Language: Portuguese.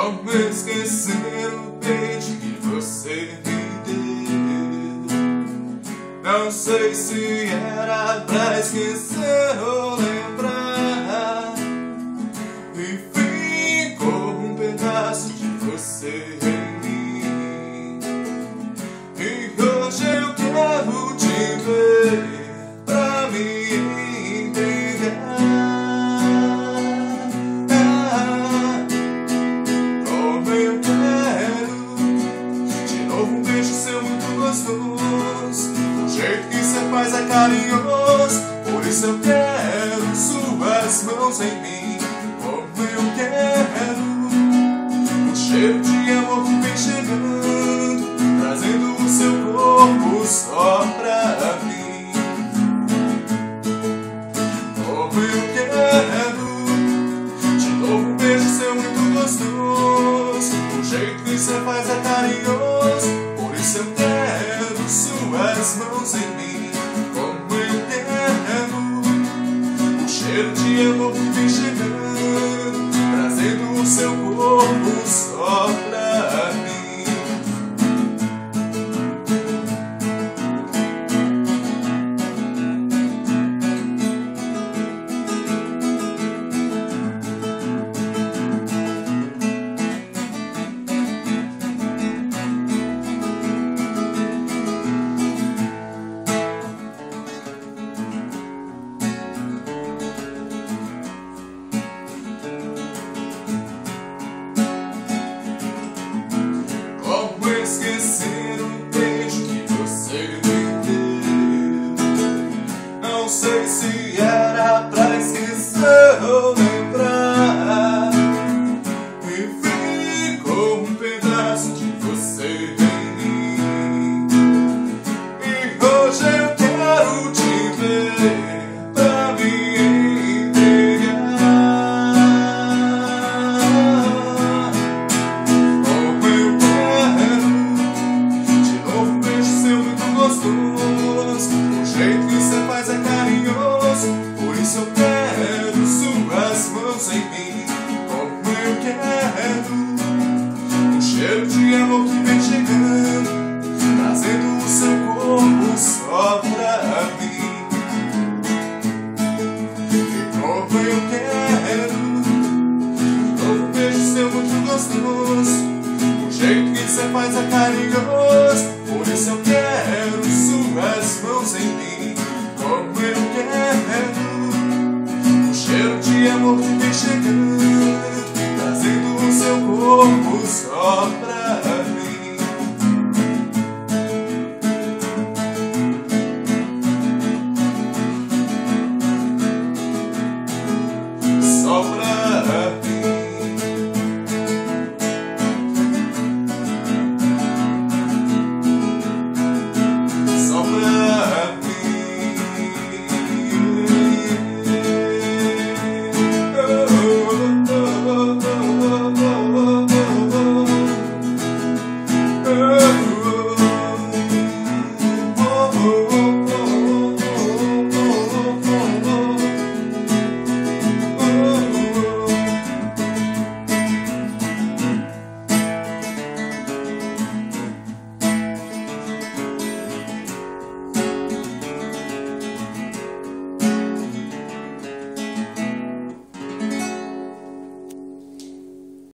Como esquecer o beijo que você me deu? Não sei se era pra esquecer ou lembrar, e ficou um pedaço de você em mim. E hoje eu quero te ver pra me entregar. Como eu quero de novo um beijo seu muito gostoso. O jeito que cê faz é carinhoso, por isso eu quero suas mãos em mim. Como eu quero o cheiro de amor que vem chegando, trazendo o seu corpo só pra mim. Como eu quero de novo um beijo seu muito gostoso. O jeito que cê faz é carinhoso, por isso eu quero suas mãos em mim. Como eu quero o cheiro de amor que vem chegando, trazendo o seu corpo só pra mim. Esquecer o beijo que você me deu? Não sei se era pra esquecer ou lembrar, e ficou um pedaço de você em mim. E hoje eu quero te ver pra me entregar. Como eu o jeito que cê faz é carinhoso, por isso eu quero suas mãos em mim. Como eu quero um cheiro de amor que vem chegando, trazendo o seu corpo só pra mim. E como eu quero um novo beijo seu muito gostoso. O jeito que cê faz é carinhoso, por isso eu quero suas mãos em mim. Como eu quero o cheiro de amor que vem chegando,